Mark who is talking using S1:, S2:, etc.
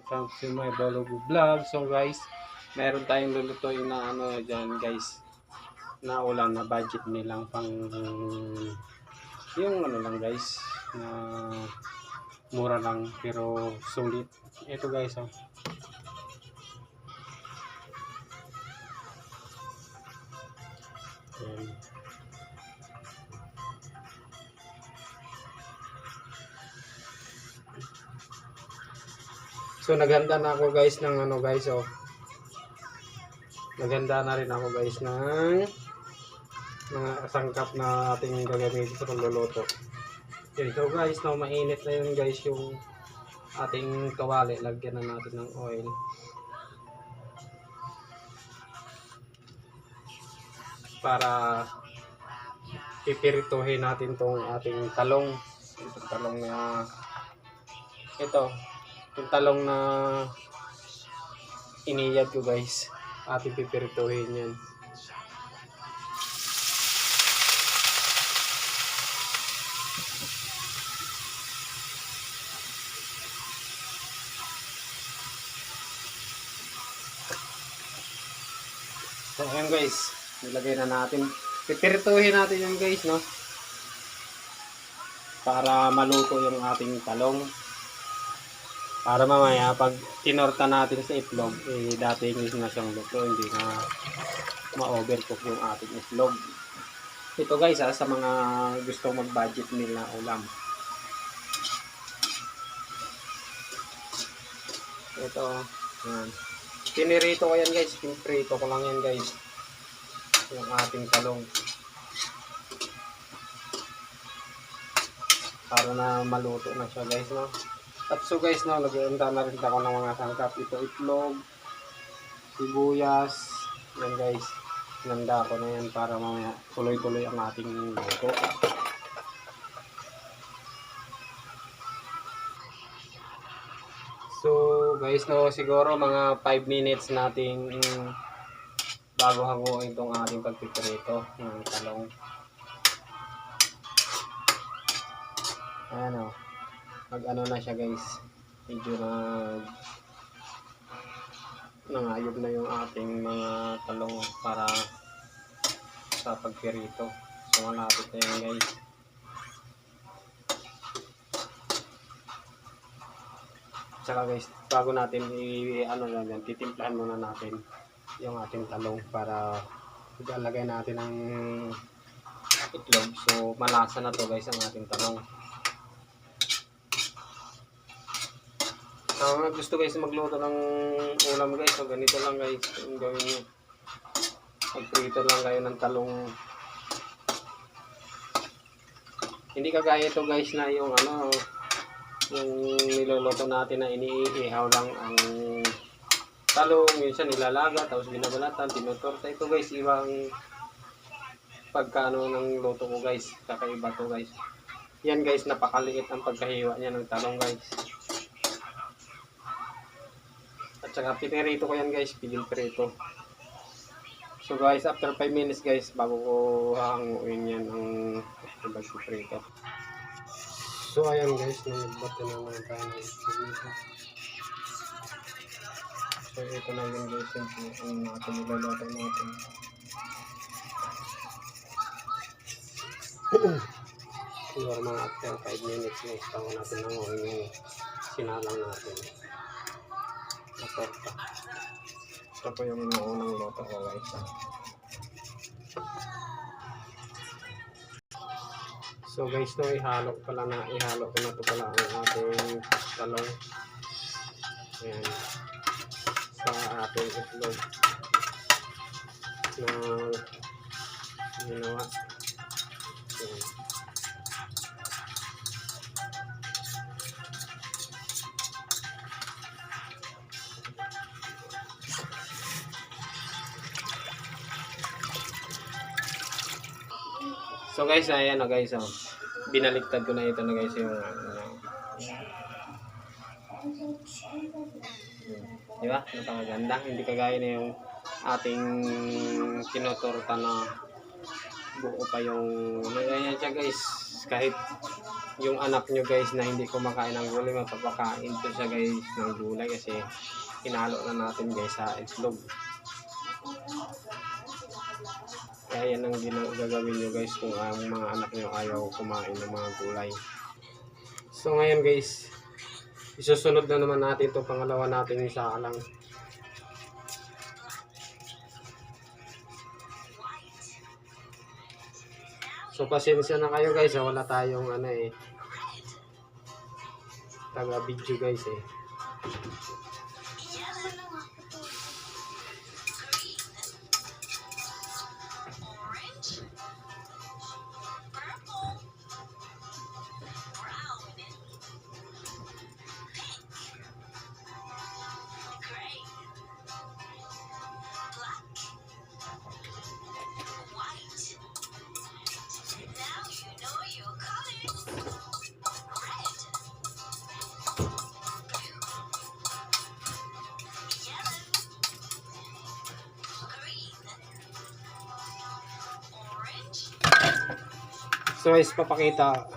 S1: welcome to my Bologo vlog. So guys, meron tayong lulutuin na ano dyan guys, na ulam na budget nilang pang yung ano lang guys, na mura lang pero sulit. Ito guys, oh. Ayan. So naghanda na ako guys ng ano guys, oh. Naghanda na rin ako guys ng mga sangkap na ating gagamitin sa pagluluto. Okay, so guys, no, mainit na yun guys yung ating kawali. Lagyan na natin ng oil. Para pipirituhin natin tong ating talong. Itong talong na ito. Yung talong na iniyad ko guys. Ating pipirituhin yan. So ayan guys, nilagay na natin. Pipirituhin natin yan guys, no? Para maluto yung ating talong. Para mamaya pag tinorta natin sa itlog, eh dating na siyang luto, hindi na ma-overcook yung ating itlog. Ito guys, sa mga gustong mag-budget meal na ulam. Ito, yan. Pinirito ko yan guys, pinirito ko lang yan guys. Yung ating talong. Para na maluto na siya guys, no? At so guys, no, nag-iunda na rin ako ng mga sangkap. Ito itlog, sibuyas, yan guys. Nanda ko na yan para mamaya tuloy-tuloy ang ating luto. So guys, no, siguro mga 5 minutes nating bago hanguin itong ating pagpiprito ng talong. Ayan, o. Mag-ano na siya guys. Medyo nangayog na yung ating mga talong para sa pagpirito. So malapit na yan guys. Tsaka guys, bago natin ano lang yan, titimplahan muna natin yung ating talong para ilalagay natin ng itlog. So malasa na to guys ang ating talong. So gusto guys magluto ng ulam guys, so ganito lang guys yung gawin nyo. Magprito lang kayo ng talong. Hindi kagaya ito guys na yung ano, yung niluluto natin na iniihaw lang ang talong, minsan nilalaga tapos binabalatan, tinutorta. Ito guys, ibang pagkaano ng luto ko guys, kakaiba to guys. Yan guys, napakaliit ang pagkahiwa niya ng talong guys. At saka pinirito ko yan guys, pinirito. So guys, after 5 minutes guys, bago ko hahanguin yan ang pagpiprito. So ayan guys, nagbati na naman tayo ng dito. So ito na yun guys, yung natin nilalato natin. Siguro mga after 5 minutes guys, bago natin nanguhin yung sinalang natin na torta. Ito po yung naunang loto ko guys. So guys, no, ihalo ko na ito pala ang ating talong. Ayan. Sa ating itlog na ginawa. Ayan. So guys, ayan na guys, oh. Binaliktad ko na ito na guys yung di ba? Napakaganda. Hindi kagaya na yung ating tinutorta na buo pa yung ganyan siya guys. Kahit yung anak nyo guys na hindi kumakain ng gulay, mapapakain to siya guys ng gulay kasi hinalo na natin guys sa itlog. Kaya yan ang gagawin nyo guys kung ang mga anak nyo ayaw kumain ng mga gulay. So ngayon guys, isusunod na naman natin itong pangalawa natin yung saalang. So pasensya na kayo guys, wala tayong taga video guys eh. So guys, papakita